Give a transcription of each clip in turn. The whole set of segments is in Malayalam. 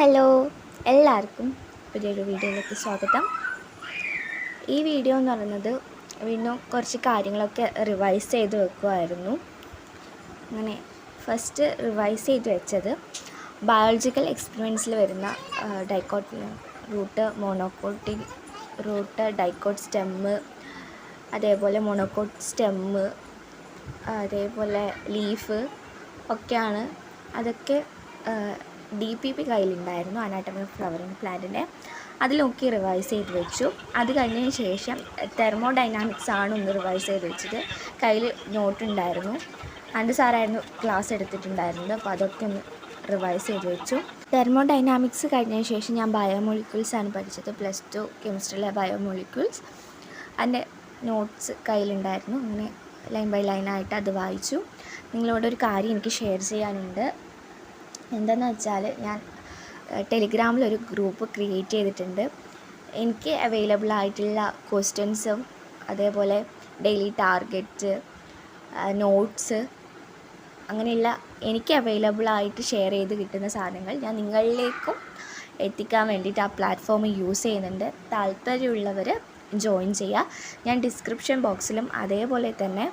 ഹലോ, എല്ലാവർക്കും പുതിയൊരു വീഡിയോയിലേക്ക് സ്വാഗതം. ഈ വീഡിയോ എന്ന് പറയുന്നത് വീണ്ടും കുറച്ച് കാര്യങ്ങളൊക്കെ റിവൈസ് ചെയ്ത് വെക്കുമായിരുന്നു. അങ്ങനെ ഫസ്റ്റ് റിവൈസ് ചെയ്ത് വെച്ചത് ബയോളജിക്കൽ എക്സ്പെരിമെൻറ്റ്സിൽ വരുന്ന ഡൈക്കോട്ട് റൂട്ട്, മോണോക്കോട്ടിക് റൂട്ട്, ഡൈക്കോട്ട് സ്റ്റെമ്മ്, അതേപോലെ മോണോക്കോട്ട് സ്റ്റെമ്മ്, അതേപോലെ ലീഫ് ഒക്കെയാണ്. അതൊക്കെ DPP കയ്യിലുണ്ടായിരുന്നു, അനാട്ടമി ഓഫ് ഫ്ലവറിങ് പ്ലാന്റിൻ്റെ. അതിലൊക്കെ റിവൈസ് ചെയ്ത് വെച്ചു. അത് കഴിഞ്ഞതിന് ശേഷം തെർമോഡൈനാമിക്സ് ആണ് ഒന്ന് റിവൈസ് ചെയ്ത് വെച്ചത്. കയ്യിൽ നോട്ടുണ്ടായിരുന്നു, ആൻഡ് സാറായിരുന്നു ക്ലാസ് എടുത്തിട്ടുണ്ടായിരുന്നത്. അപ്പോൾ അതൊക്കെ ഒന്ന് റിവൈസ് ചെയ്ത് വെച്ചു. തെർമോഡൈനാമിക്സ് കഴിഞ്ഞതിന് ശേഷം ഞാൻ ബയോമോളിക്യൂൾസ് ആണ് പഠിച്ചത്. +2 കെമിസ്ട്രിയിലെ ബയോമോളിക്യൂൾസ്. അതിൻ്റെ നോട്ട്സ് കയ്യിലുണ്ടായിരുന്നു. അങ്ങനെ ലൈൻ ബൈ ലൈനായിട്ട് അത് വായിച്ചു. നിങ്ങളോടൊരു കാര്യം എനിക്ക് ഷെയർ ചെയ്യാനുണ്ട്. എന്താണെന്ന് വെച്ചാൽ, ഞാൻ ടെലിഗ്രാമിലൊരു ഗ്രൂപ്പ് ക്രിയേറ്റ് ചെയ്തിട്ടുണ്ട്. എനിക്ക് അവൈലബിൾ ആയിട്ടുള്ള ക്വസ്റ്റ്യൻസും അതേപോലെ ഡെയിലി ടാർഗറ്റ്, നോട്ട്സ്, അങ്ങനെയുള്ള എനിക്ക് അവൈലബിൾ ആയിട്ട് ഷെയർ ചെയ്ത് കിട്ടുന്ന സാധനങ്ങൾ ഞാൻ നിങ്ങളിലേക്കും എത്തിക്കാൻ വേണ്ടിയിട്ട് ആ പ്ലാറ്റ്ഫോം യൂസ് ചെയ്യുന്നുണ്ട്. താല്പര്യമുള്ളവർ ജോയിൻ ചെയ്യുക. ഞാൻ ഡിസ്ക്രിപ്ഷൻ ബോക്സിലും അതേപോലെ തന്നെ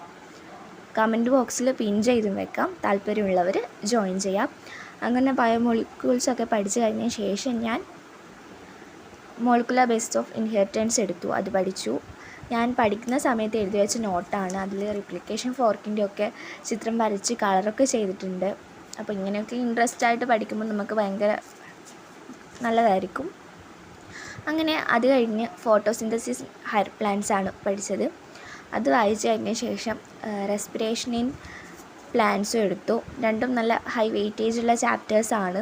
കമൻറ്റ് ബോക്സിൽ പിൻ ചെയ്തും വെക്കാം. താല്പര്യമുള്ളവർ ജോയിൻ ചെയ്യാം. അങ്ങനെ ബയോമോളിക്യൂൾസൊക്കെ പഠിച്ചു കഴിഞ്ഞ ശേഷം ഞാൻ മോളിക്കുലർ ബേസ് ഓഫ് ഇൻഹെറിറ്റൻസ് എടുത്തു. അത് പഠിച്ചു. ഞാൻ പഠിക്കുന്ന സമയത്ത് എഴുതി വെച്ച നോട്ടാണ്. അതിൽ റിപ്ലിക്കേഷൻ ഫോർക്കിൻ്റെ ഒക്കെ ചിത്രം വരച്ച് കളറൊക്കെ ചെയ്തിട്ടുണ്ട്. അപ്പോൾ ഇങ്ങനെയൊക്കെ ഇൻട്രസ്റ്റ് ആയിട്ട് പഠിക്കുമ്പോൾ നമുക്ക് ഭയങ്കര നല്ലതായിരിക്കും. അങ്ങനെ അത് കഴിഞ്ഞ് ഫോട്ടോസിന്തസിസ് ഹെയർ പ്ലാന്റ്സ് ആണ് പഠിച്ചത്. അത് വായിച്ചു കഴിഞ്ഞ ശേഷം റെസ്പിറേഷൻ ഇൻ പ്ലാന്റ്സും എടുത്തു. രണ്ടും നല്ല ഹൈ വെയിറ്റേജുള്ള ചാപ്റ്റേഴ്സാണ്.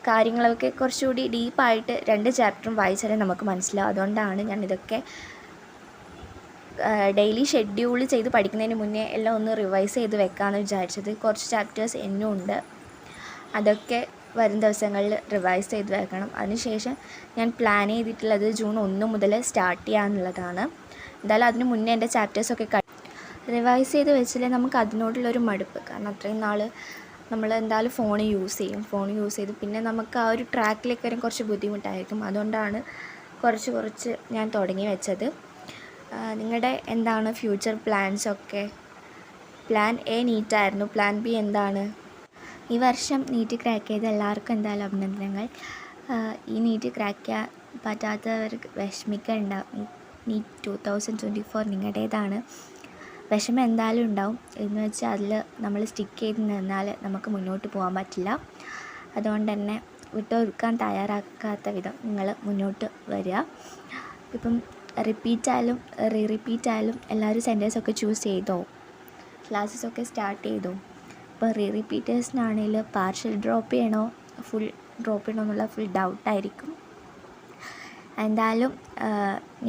കാര്യങ്ങളൊക്കെ കുറച്ചുകൂടി ഡീപ്പായിട്ട് 2 ചാപ്റ്ററും വായിച്ചാലേ നമുക്ക് മനസ്സിലാവും. അതുകൊണ്ടാണ് ഞാൻ ഇതൊക്കെ ഡെയിലി ഷെഡ്യൂൾ ചെയ്ത് പഠിക്കുന്നതിന് മുന്നേ എല്ലാം ഒന്ന് റിവൈസ് ചെയ്ത് വെക്കാമെന്ന് വിചാരിച്ചത്. കുറച്ച് ചാപ്റ്റേഴ്സ് എന്നും ഉണ്ട്, അതൊക്കെ വരും ദിവസങ്ങളിൽ റിവൈസ് ചെയ്ത് വെക്കണം. അതിനുശേഷം ഞാൻ പ്ലാൻ ചെയ്തിട്ടുള്ളത് ജൂൺ 1 മുതൽ സ്റ്റാർട്ട് ചെയ്യാമെന്നുള്ളതാണ്. എന്തായാലും അതിന് മുന്നേ എൻ്റെ ചാപ്റ്റേഴ്സൊക്കെ റിവൈസ് ചെയ്ത് വെച്ചാലേ നമുക്ക് അതിനോടുള്ളൊരു മടുപ്പ്. കാരണം അത്രയും നാൾ നമ്മൾ എന്തായാലും ഫോൺ യൂസ് ചെയ്ത് പിന്നെ നമുക്ക് ആ ഒരു ട്രാക്കിലേക്ക് വരാൻ കുറച്ച് ബുദ്ധിമുട്ടായിരിക്കും. അതുകൊണ്ടാണ് കുറച്ച് ഞാൻ തുടങ്ങി വെച്ചത്. നിങ്ങളുടെ എന്താണ് ഫ്യൂച്ചർ പ്ലാൻസൊക്കെ? പ്ലാൻ എ നീറ്റായിരുന്നു. പ്ലാൻ ബി എന്താണ്? ഈ വർഷം നീറ്റ് ക്രാക്ക് ചെയ്ത എല്ലാവർക്കും എന്തായാലും അഭിനന്ദനങ്ങൾ. ഈ നീറ്റ് ക്രാക്ക് ചെയ്യാൻ പറ്റാത്തവർക്ക് വിഷമിക്കേണ്ട. നീറ്റ് 2024 നിങ്ങളുടേതാണ്. വിഷമം എന്തായാലും ഉണ്ടാവും. എന്ന് വെച്ചാൽ അതിൽ നമ്മൾ സ്റ്റിക്ക് ചെയ്ത് നിന്നാൽ നമുക്ക് മുന്നോട്ട് പോകാൻ പറ്റില്ല. അതുകൊണ്ട് തന്നെ വിട്ടൊരുക്കാൻ തയ്യാറാക്കാത്ത വിധം നിങ്ങൾ മുന്നോട്ട് വരിക. ഇപ്പം റിപ്പീറ്റായാലും റിപ്പീറ്റായാലും എല്ലാവരും സെൻറ്റേഴ്സൊക്കെ ചൂസ് ചെയ്തോ, ക്ലാസ്സസൊക്കെ സ്റ്റാർട്ട് ചെയ്തോ. ഇപ്പോൾ റിപ്പീറ്റേഴ്സിനാണെങ്കിൽ പാർഷ്യൽ ഡ്രോപ്പ് ചെയ്യണോ ഫുൾ ഡ്രോപ്പ് ചെയ്യണോ എന്നുള്ള ഫുൾ ഡൗട്ടായിരിക്കും. എന്തായാലും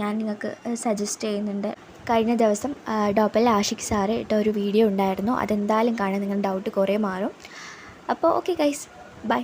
ഞാൻ നിങ്ങൾക്ക് സജസ്റ്റ് ചെയ്യുന്നുണ്ട്. കഴിഞ്ഞ ദിവസം ഡോപ്പൽ ആഷിഖ് സാറ് ഇട്ട ഒരു വീഡിയോ ഉണ്ടായിരുന്നു. അതെന്തായാലും കാണാൻ നിങ്ങളുടെ ഡൗട്ട് കുറേ മാറും. അപ്പോൾ ഓക്കെ ഗൈസ്, ബൈ.